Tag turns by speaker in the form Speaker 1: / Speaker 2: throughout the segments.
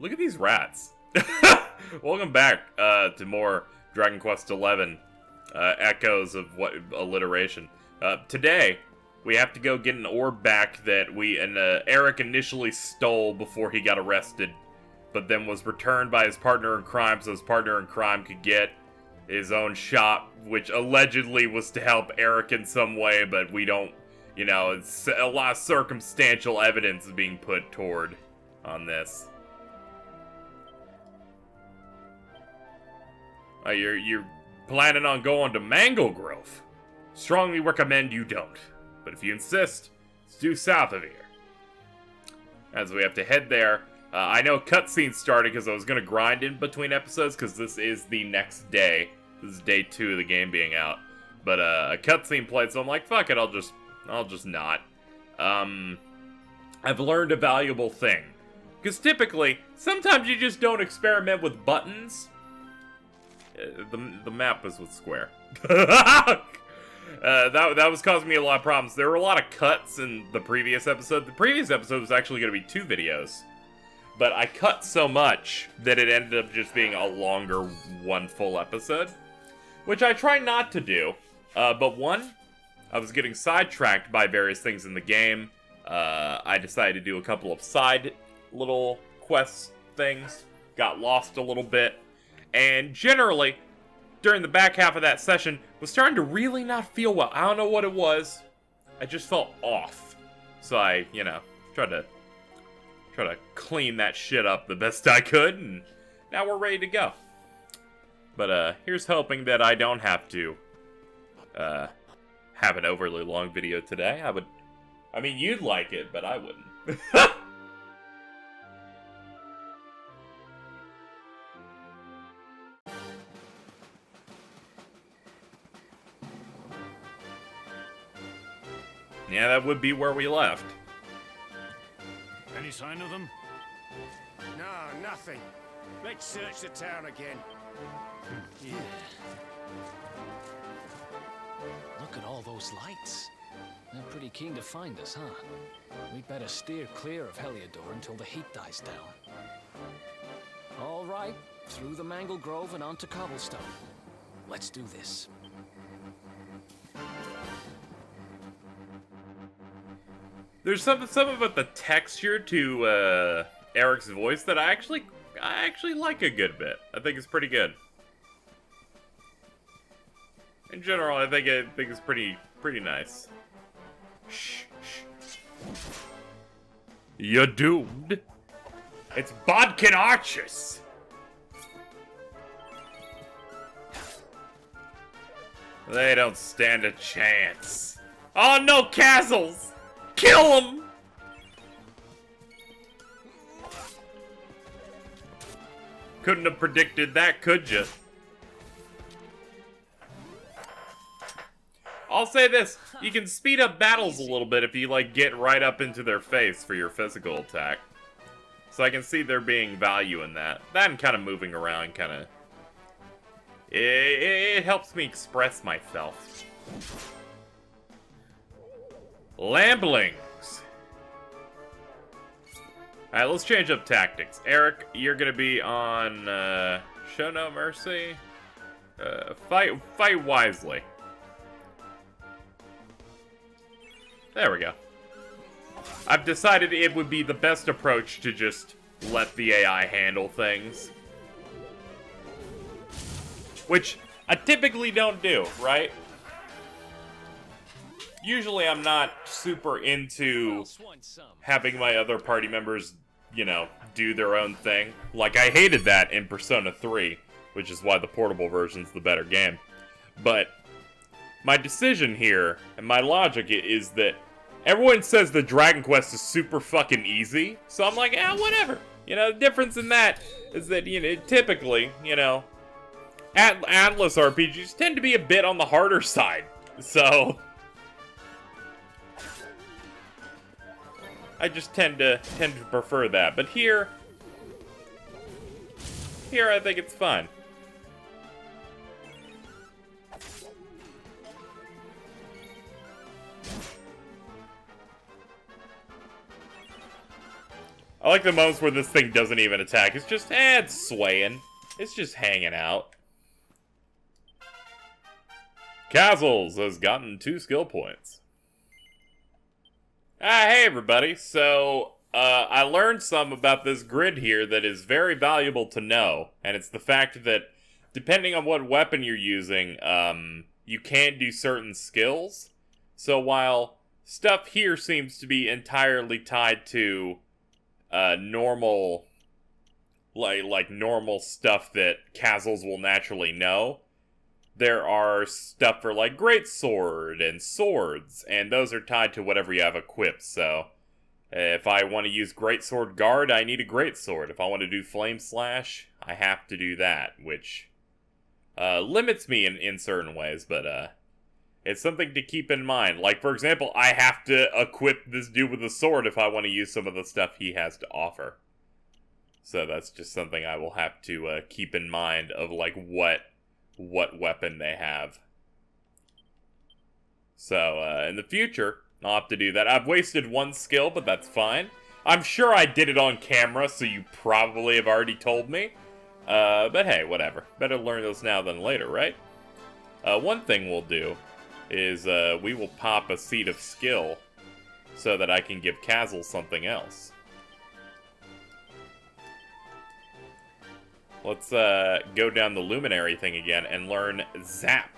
Speaker 1: Look at these rats. Welcome back to more Dragon Quest XI echoes of what alliteration. Today, we have to go get an orb back that Eric initially stole before he got arrested, but then was returned by his partner in crime so his partner in crime could get his own shop, which allegedly was to help Eric in some way, but we don't, you know, it's a lot of circumstantial evidence being put toward on this. You're planning on going to Mango Grove? Strongly recommend you don't. But if you insist, it's due south of here. As we have to head there. I know cutscenes started because I was going to grind in between episodes because this is the next day. This is day 2 of the game being out. But a cutscene played, so I'm like, fuck it, I'll just not. I've learned a valuable thing. Because typically, sometimes you just don't experiment with buttons. The map was with square. That was causing me a lot of problems. There were a lot of cuts in the previous episode. The previous episode was actually going to be 2 videos. But I cut so much that it ended up just being a longer one full episode. Which I try not to do. But one, I was getting sidetracked by various things in the game. I decided to do a couple of side little quest things. Got lost a little bit. And generally, during the back half of that session, was starting to really not feel well. I don't know what it was. I just felt off. So I, you know, tried to clean that shit up the best I could, and now we're ready to go. But here's hoping that I don't have to have an overly long video today. I mean, you'd like it, but I wouldn't. Yeah, that would be where we left.
Speaker 2: Any sign of them?
Speaker 3: No, nothing. Let's search the town again.
Speaker 2: Yeah. Look at all those lights. They're pretty keen to find us, huh? We'd better steer clear of Heliodor until the heat dies down. All right, through the Mangle Grove and onto Cobblestone. Let's do this.
Speaker 1: There's something about the texture to Eric's voice that I actually like a good bit. I think it's pretty good. In general, I think it's pretty nice. Shh, shh. You're doomed. It's Bodkin Archers. They don't stand a chance. Oh no, castles! Kill him! Couldn't have predicted that, could you? I'll say this, you can speed up battles a little bit if you, like, get right up into their face for your physical attack. So I can see there being value in that. That and kind of moving around, kind of... It helps me express myself. Lamblings. Alright, let's change up tactics. Eric, you're gonna be on, show no mercy. Fight wisely. There we go. I've decided it would be the best approach to just let the AI handle things. Which I typically don't do, right? Usually I'm not super into having my other party members, you know, do their own thing. Like, I hated that in Persona 3, which is why the portable version's the better game. But my decision here, and my logic is that everyone says the Dragon Quest is super fucking easy, so I'm like, whatever. You know, the difference in that is that, you know, typically, you know, Atlas RPGs tend to be a bit on the harder side, so... I just tend to prefer that. But here I think it's fun. I like the moments where this thing doesn't even attack. It's just, it's swaying. It's just hanging out. Castles has gotten 2 skill points. Hey everybody. So, I learned some about this grid here that is very valuable to know. And it's the fact that, depending on what weapon you're using, you can't do certain skills. So while stuff here seems to be entirely tied to normal, like normal stuff that castles will naturally know, there are stuff for like greatsword and swords, and those are tied to whatever you have equipped. So if I want to use greatsword guard, I need a greatsword. If I want to do flame slash, I have to do that, which limits me in certain ways, but it's something to keep in mind. Like, for example, I have to equip this dude with a sword if I want to use some of the stuff he has to offer. So that's just something I will have to keep in mind of, like, what weapon they have. So, in the future, I'll have to do that. I've wasted 1 skill, but that's fine. I'm sure I did it on camera, so you probably have already told me. But hey, whatever. Better learn those now than later, right? One thing we'll do is we will pop a seed of skill so that I can give Kazel something else. Let's go down the luminary thing again and learn Zap.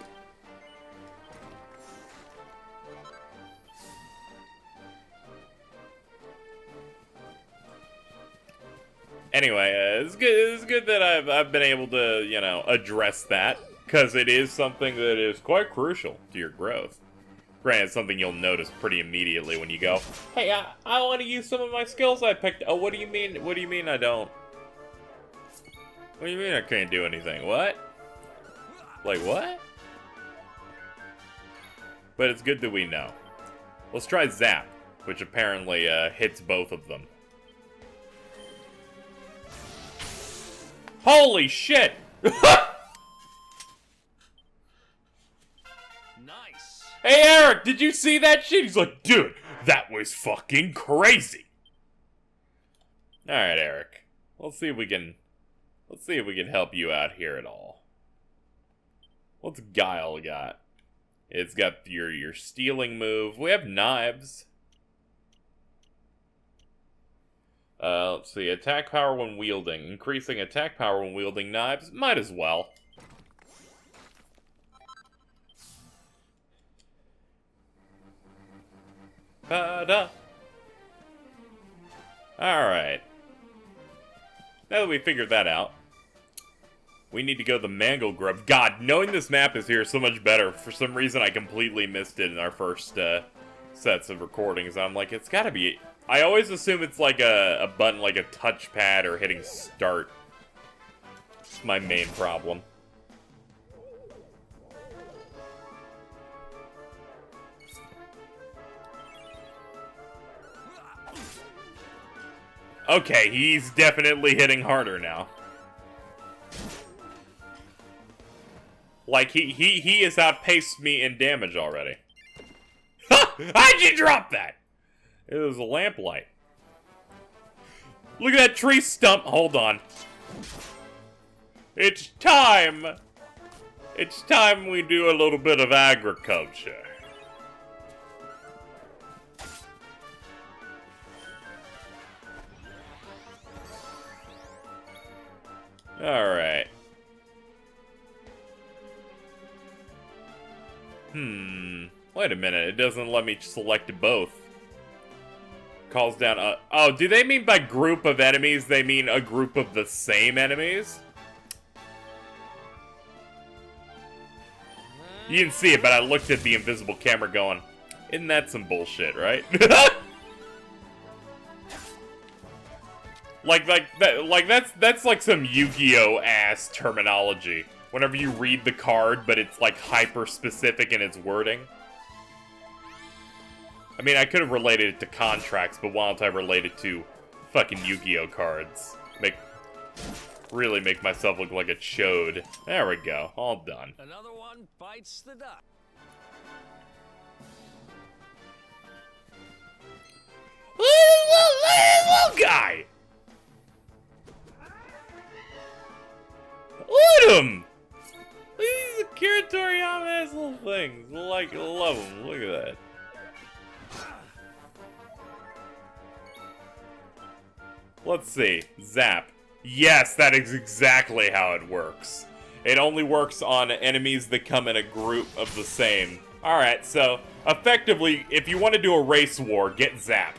Speaker 1: Anyway, it's good that I've been able to, you know, address that, because it is something that is quite crucial to your growth. Granted, it's something you'll notice pretty immediately when you go, hey, I want to use some of my skills I picked. Oh, what do you mean? What do you mean I don't? What do you mean I can't do anything? What? Like, what? But it's good that we know. Let's try Zap, which apparently hits both of them. Holy shit!
Speaker 2: Nice.
Speaker 1: Hey, Eric, did you see that shit? He's like, dude, that was fucking crazy. Alright, Eric. Let's see if we can help you out here at all. What's Guile got? It's got your stealing move. We have knives. Let's see. Attack power when wielding. Increasing attack power when wielding knives. Might as well. Ba-da. Alright. Now that we figured that out, we need to go to the Mangle Grove. God, knowing this map is here so much better. For some reason, I completely missed it in our first sets of recordings. I'm like, it's gotta be... I always assume it's like a button, like a touchpad or hitting start. It's my main problem. Okay, he's definitely hitting harder now. Like, he has outpaced me in damage already. Ha! How'd you drop that? It was a lamplight. Look at that tree stump. Hold on. It's time. It's time we do a little bit of agriculture. Alright. Wait a minute. It doesn't let me select both. Calls down a... Oh, do they mean by group of enemies, they mean a group of the same enemies? You didn't see it, but I looked at the invisible camera going, isn't that some bullshit, right? That's like some Yu-Gi-Oh! Ass terminology. Whenever you read the card, but it's like hyper-specific in its wording. I mean, I could have related it to contracts, but why don't I relate it to fucking Yu-Gi-Oh! Cards? Really make myself look like a chode. There we go. All done.
Speaker 2: Another one bites the dust.
Speaker 1: Little guy! them! These Akira Toriyama ass little things. Like, I love them. Look at that. Let's see. Zap. Yes, that is exactly how it works. It only works on enemies that come in a group of the same. Alright, so, effectively, if you want to do a race war, get Zap.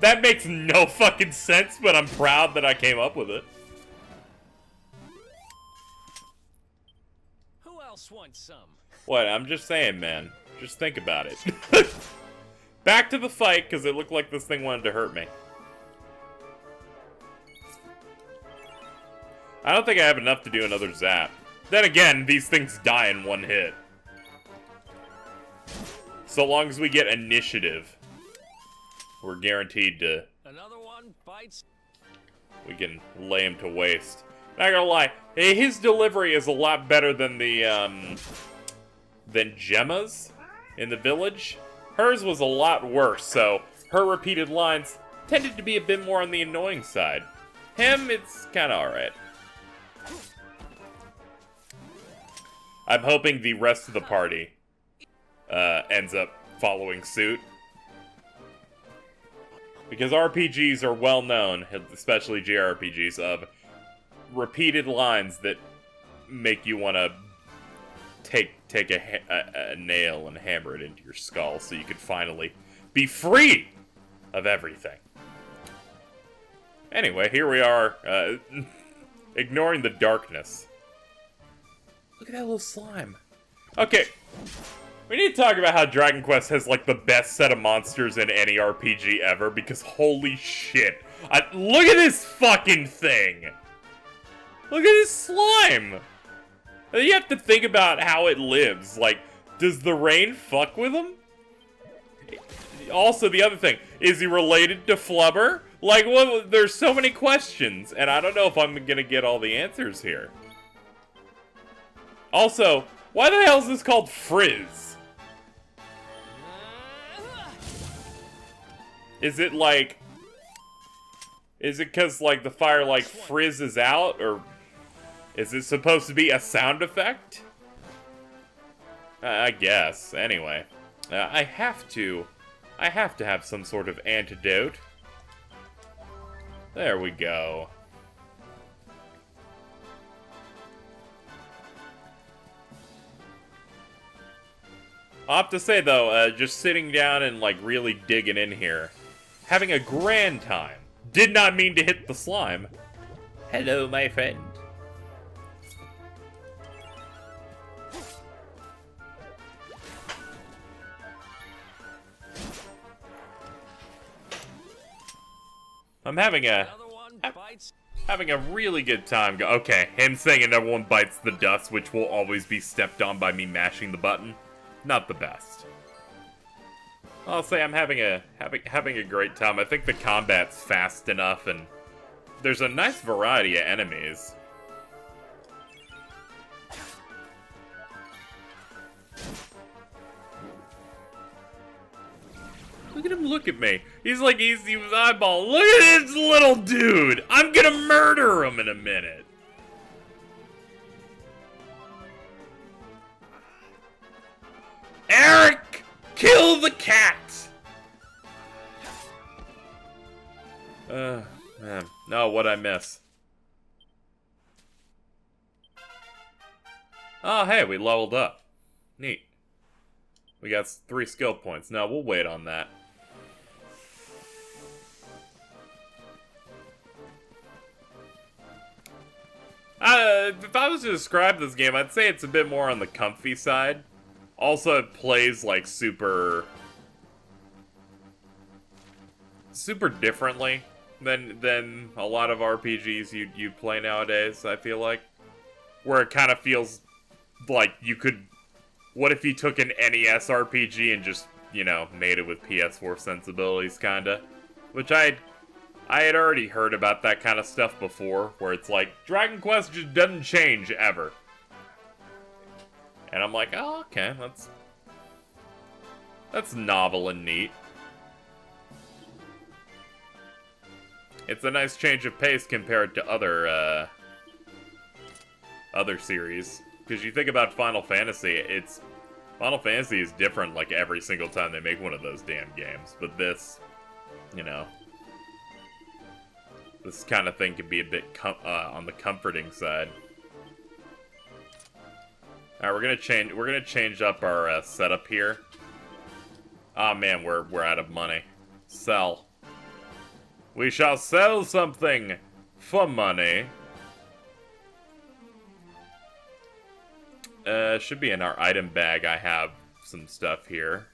Speaker 1: That makes no fucking sense, but I'm proud that I came up with it.
Speaker 2: Who else wants some?
Speaker 1: What? I'm just saying, man. Just think about it. Back to the fight, because it looked like this thing wanted to hurt me. I don't think I have enough to do another Zap. Then again, these things die in one hit. So long as we get initiative, we're guaranteed to...
Speaker 2: Another one bites.
Speaker 1: We can lay him to waste. Not gonna lie, his delivery is a lot better than the, than Gemma's in the village. Hers was a lot worse, so her repeated lines tended to be a bit more on the annoying side. Him, it's kinda alright. I'm hoping the rest of the party ends up following suit. Because RPGs are well known, especially JRPGs, of repeated lines that make you want to take a nail and hammer it into your skull so you can finally be free of everything. Anyway, here we are, ignoring the darkness. Look at that little slime. Okay, we need to talk about how Dragon Quest has, like, the best set of monsters in any RPG ever, because holy shit. Look at this fucking thing! Look at this slime! You have to think about how it lives. Like, does the rain fuck with him? Also, the other thing, is he related to Flubber? Like, well, there's so many questions, and I don't know if I'm gonna get all the answers here. Also, why the hell is this called Frizz? Is it like... Is it because, like, the fire, like, frizzes out, or... Is it supposed to be a sound effect? I guess. Anyway. I have to have some sort of antidote. There we go. I'll have to say, though, just sitting down and, like, really digging in here, having a grand time. Did not mean to hit the slime. Hello, my friend. I'm having a really good time. Okay, him saying another one bites the dust, which will always be stepped on by me mashing the button. Not the best. I'll say I'm having a great time. I think the combat's fast enough, and there's a nice variety of enemies. Look at him look at me. He's like, he was eyeball. Look at this little dude. I'm gonna murder him in a minute. Eric, kill the cat. Man. No, what'd I miss? Oh, hey, we leveled up. Neat. We got 3 skill points. No, we'll wait on that. If I was to describe this game, I'd say it's a bit more on the comfy side. Also, it plays, like, super differently than a lot of RPGs you play nowadays, I feel like. Where it kind of feels like you could... What if you took an NES RPG and just, you know, made it with PS4 sensibilities, kinda? Which I had already heard about that kind of stuff before, where it's like, Dragon Quest just doesn't change, ever. And I'm like, oh, okay, that's novel and neat. It's a nice change of pace compared to other series. Because you think about Final Fantasy, Final Fantasy is different like every single time they make one of those damn games. But this, you know, this kind of thing can be a bit on the comforting side. All right, we're gonna change up our setup here. Ah, man, we're out of money. Sell. We shall sell something for money. Should be in our item bag. I have some stuff here.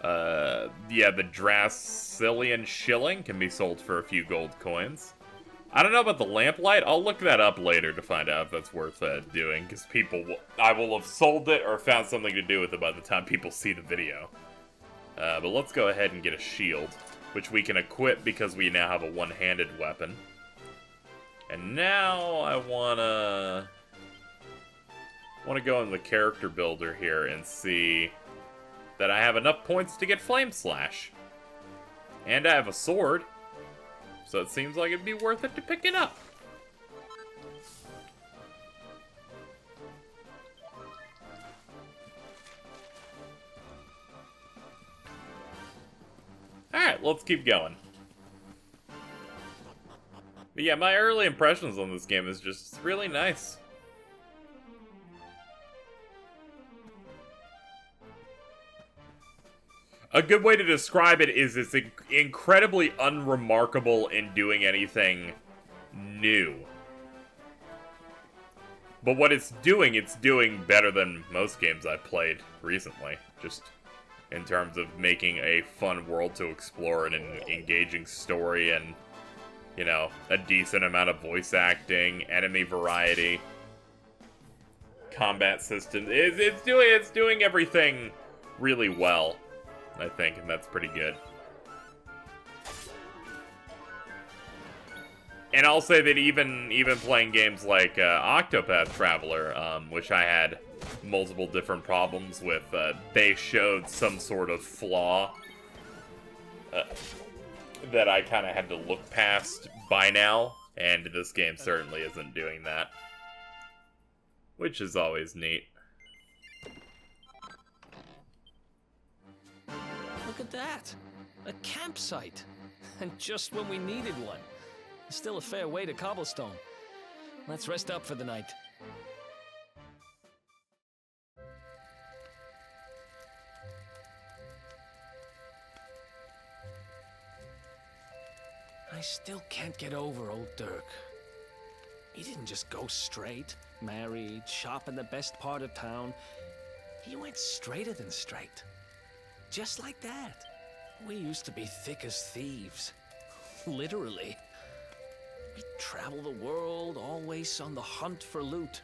Speaker 1: Yeah, the Dracilian Shilling can be sold for a few gold coins. I don't know about the lamplight. I'll look that up later to find out if that's worth doing, because I will have sold it or found something to do with it by the time people see the video. But let's go ahead and get a shield, which we can equip because we now have a one-handed weapon. And now I wanna go in the character builder here and see that I have enough points to get Flame Slash. And I have a sword. So it seems like it'd be worth it to pick it up. Alright, let's keep going. But yeah, my early impressions on this game is just really nice. A good way to describe it is it's incredibly unremarkable in doing anything new. But what it's doing better than most games I've played recently. Just in terms of making a fun world to explore and an engaging story and, you know, a decent amount of voice acting, enemy variety, combat system. It's doing everything really well, I think, and that's pretty good. And I'll say that even playing games like Octopath Traveler, which I had multiple different problems with, they showed some sort of flaw that I kind of had to look past by now, and this game certainly isn't doing that, which is always neat.
Speaker 2: Look at that! A campsite! And just when we needed one. Still a fair way to cobblestone. Let's rest up for the night. I still can't get over old Dirk. He didn't just go straight, married, shop in the best part of town. He went straighter than straight. Just like that. We used to be thick as thieves. Literally. We'd travel the world, always on the hunt for loot.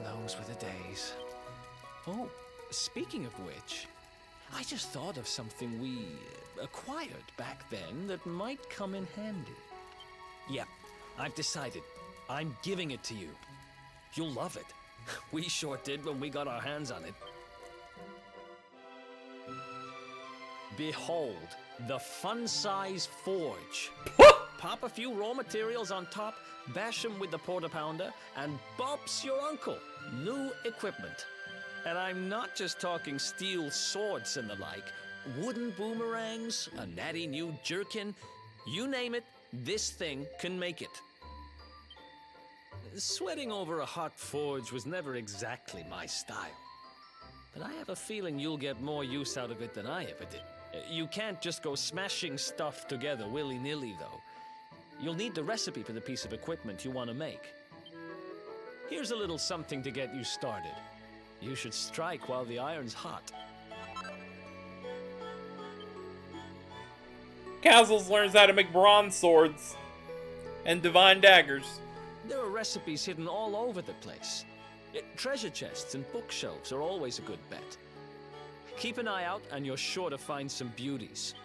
Speaker 2: Those were the days. Oh, speaking of which, I just thought of something we acquired back then that might come in handy. Yeah, I've decided. I'm giving it to you. You'll love it. We sure did when we got our hands on it. Behold, the fun-size forge. Pop a few raw materials on top, bash them with the porta pounder, and bop's your uncle. New equipment. And I'm not just talking steel swords and the like. Wooden boomerangs, a natty new jerkin. You name it, this thing can make it. Sweating over a hot forge was never exactly my style. But I have a feeling you'll get more use out of it than I ever did. You can't just go smashing stuff together willy-nilly, though. You'll need the recipe for the piece of equipment you want to make. Here's a little something to get you started. You should strike while the iron's hot.
Speaker 1: Castles learns how to make bronze swords and divine daggers.
Speaker 2: There are recipes hidden all over the place. Treasure chests and bookshelves are always a good bet. Keep an eye out and you're sure to find some beauties.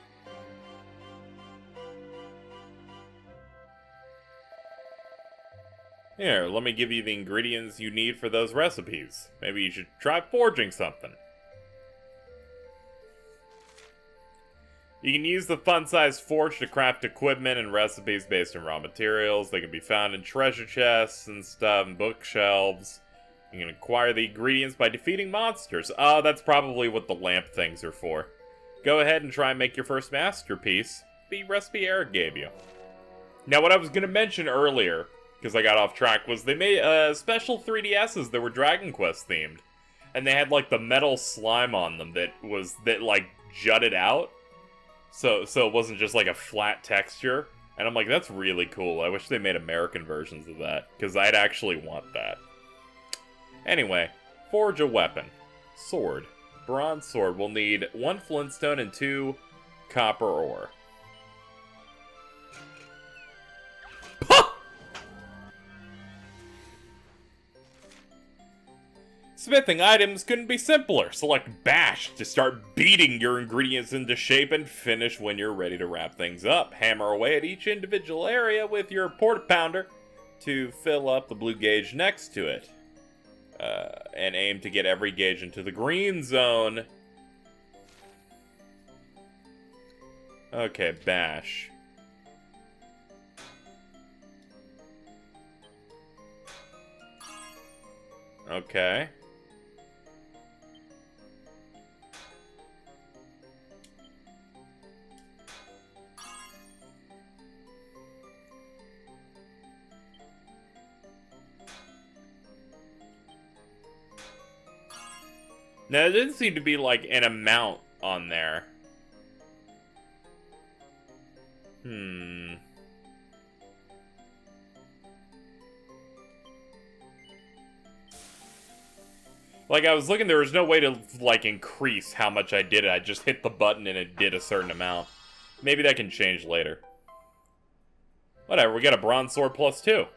Speaker 1: Here, let me give you the ingredients you need for those recipes. Maybe you should try forging something. You can use the fun-sized forge to craft equipment and recipes based on raw materials. They can be found in treasure chests and stuff, and bookshelves. You can acquire the ingredients by defeating monsters. Oh, that's probably what the lamp things are for. Go ahead and try and make your first masterpiece. The recipe Eric gave you. Now, what I was going to mention earlier, because I got off track, was they made special 3DSs that were Dragon Quest themed. And they had, like, the metal slime on them that like, jutted out. So it wasn't just, like, a flat texture. And I'm like, that's really cool. I wish they made American versions of that, because I'd actually want that. Anyway, forge a weapon. Sword. Bronze sword. We'll need 1 flintstone and 2 copper ore. Smithing items couldn't be simpler. Select Bash to start beating your ingredients into shape and finish when you're ready to wrap things up. Hammer away at each individual area with your porta-pounder to fill up the blue gauge next to it. And aim to get every gauge into the green zone. Okay, Bash. Okay. Now, there didn't seem to be, like, an amount on there. Like, I was looking, there was no way to, like, increase how much I did it. I just hit the button and it did a certain amount. Maybe that can change later. Whatever, we got a bronze sword +2.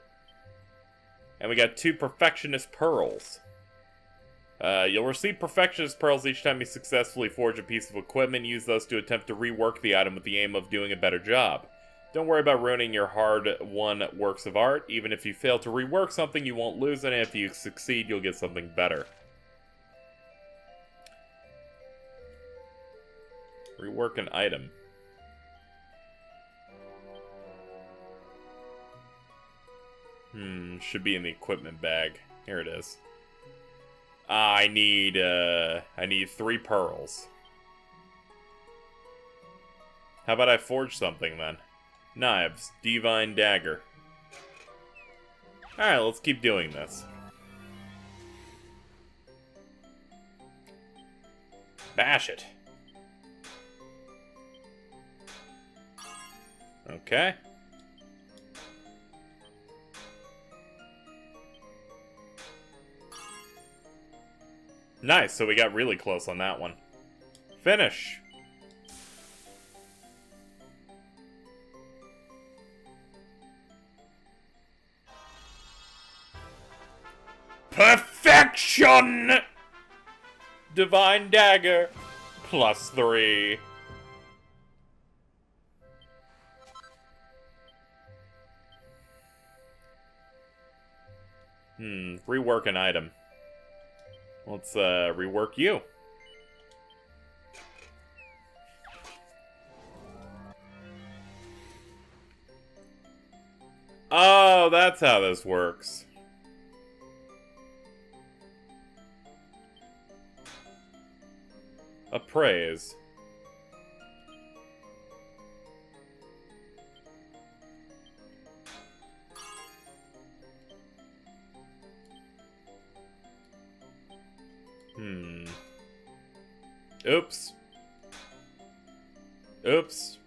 Speaker 1: And we got 2 perfectionist pearls. You'll receive perfectionist pearls each time you successfully forge a piece of equipment. Use those to attempt to rework the item with the aim of doing a better job. Don't worry about ruining your hard-won works of art. Even if you fail to rework something, you won't lose it, and if you succeed, you'll get something better. Rework an item. Should be in the equipment bag. Here it is. I need 3 pearls. How about I forge something, then? Knives. Divine dagger. Alright, let's keep doing this. Bash it. Okay. Nice, so we got really close on that one. Finish. Perfection! Divine dagger. +3. Rework an item. Let's, rework you. Oh, that's how this works. Appraise. Oops. Oops.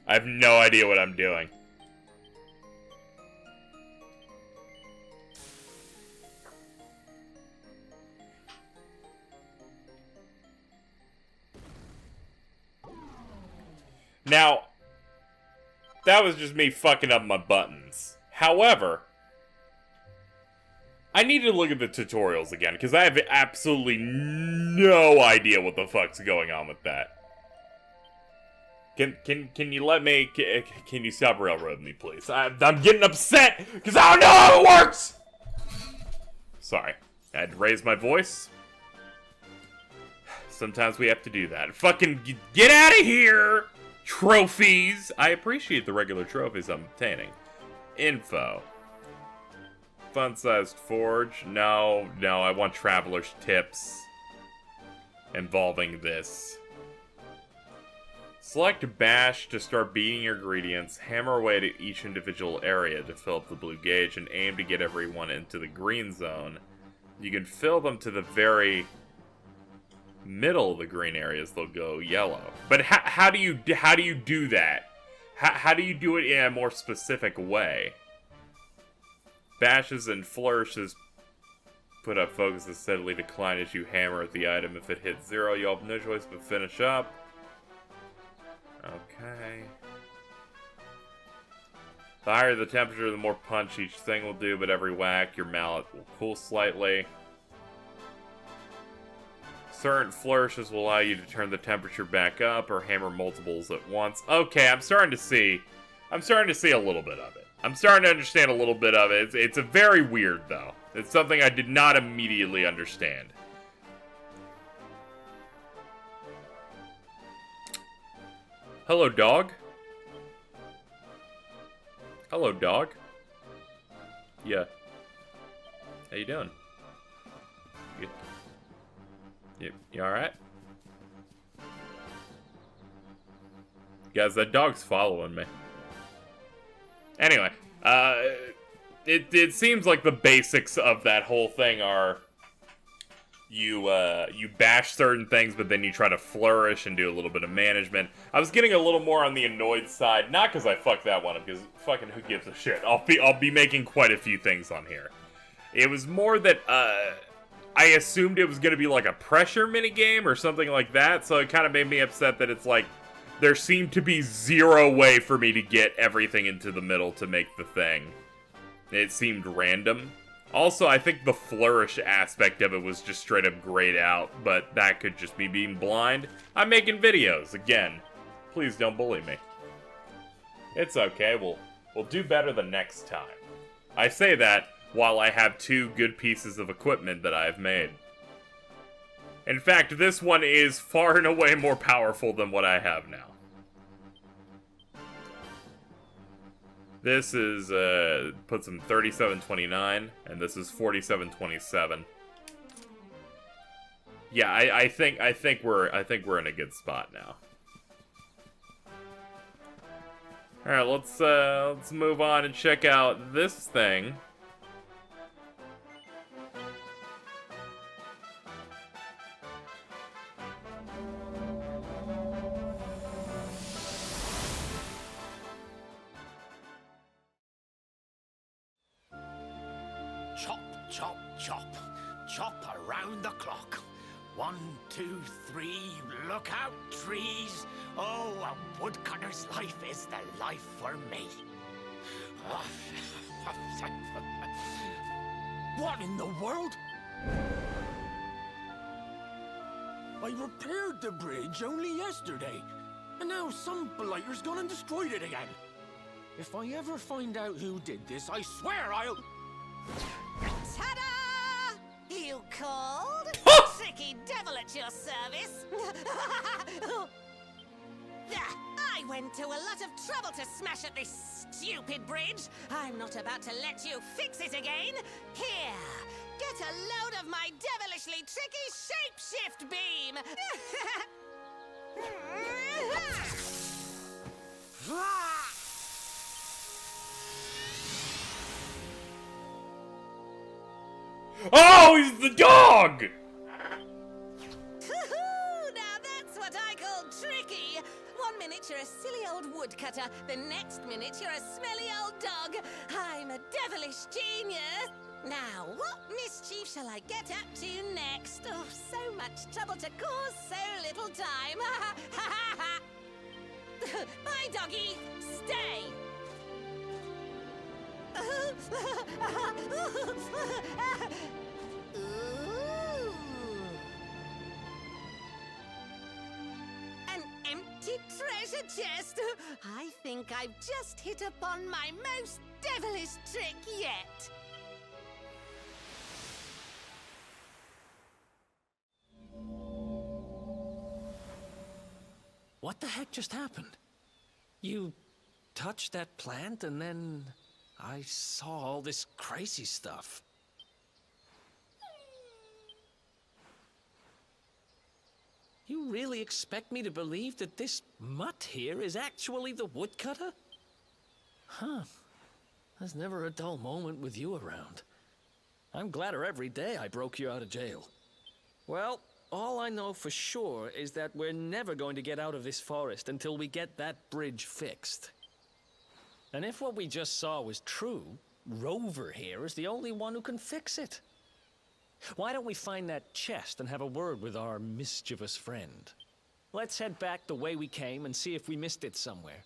Speaker 1: I have no idea what I'm doing. Now, that was just me fucking up my buttons. However, I need to look at the tutorials again, because I have absolutely no idea what the fuck's going on with that. Can you let me? Can you stop railroading me, please? I'm getting upset because I don't know how it works. Sorry, I had to raise my voice. Sometimes we have to do that. Fucking get out of here, trophies. I appreciate the regular trophies I'm obtaining. Info. Fun-sized forge. No, I want traveler's tips involving this. Select bash to start beating your ingredients, hammer away to each individual area to fill up the blue gauge, and aim to get everyone into the green zone. You can fill them to the very middle of the green areas, they'll go yellow. But how do you do that? How do you do it in a more specific way? Bashes and flourishes put up focus and steadily decline as you hammer at the item. If it hits 0, you'll have no choice but finish up. Okay. The higher the temperature, the more punch each thing will do, but every whack, your mallet will cool slightly. Certain flourishes will allow you to turn the temperature back up or hammer multiples at once. Okay, I'm starting to see a little bit of it. I'm starting to understand a little bit of it. It's a very weird, though. It's something I did not immediately understand. Hello, dog. Hello, dog. Yeah. How you doing? You alright? Guys, that dog's following me. Anyway, it seems like the basics of that whole thing are you bash certain things, but then you try to flourish and do a little bit of management. I was getting a little more on the annoyed side, not because I fucked that one up, because fucking who gives a shit. I'll be making quite a few things on here. It was more that I assumed it was going to be like a pressure minigame or something like that, so it kind of made me upset that it's like, there seemed to be zero way for me to get everything into the middle to make the thing. It seemed random. Also, I think the flourish aspect of it was just straight up grayed out, but that could just be being blind. I'm making videos, again. Please don't bully me. It's okay, we'll do better the next time. I say that while I have 2 good pieces of equipment that I've made. In fact, this one is far and away more powerful than what I have now. This is, puts him 3729, and this is 4727. Yeah, I think we're in a good spot now. Alright, let's move on and check out this thing.
Speaker 3: Chop, chop, chop. Chop around the clock. 1, 2, 3, look out, trees. Oh, a woodcutter's life is the life for me. What in the world? I repaired the bridge only yesterday, and now some blighter's gone and destroyed it again. If I ever find out who did this, I swear I'll...
Speaker 4: Ta-da! You called? Tricky devil at your service. I went to a lot of trouble to smash at this stupid bridge. I'm not about to let you fix it again. Here, get a load of my devilishly tricky shapeshift beam.
Speaker 1: Oh, he's the dog!
Speaker 4: Now that's what I call tricky. 1 minute you're a silly old woodcutter, the next minute you're a smelly old dog. I'm a devilish genius. Now, what mischief shall I get up to next? Oh, so much trouble to cause so little time. Bye, doggy. Stay. Ooh. An empty buried treasure chest. I think I've just hit upon my most devilish trick yet.
Speaker 2: What the heck just happened? You touched that plant and then I saw all this crazy stuff. You really expect me to believe that this mutt here is actually the woodcutter? Huh. There's never a dull moment with you around. I'm gladder every day I broke you out of jail. Well, all I know for sure is that we're never going to get out of this forest until we get that bridge fixed. And if what we just saw was true, Rover here is the only one who can fix it. Why don't we find that chest and have a word with our mischievous friend? Let's head back the way we came and see if we missed it somewhere.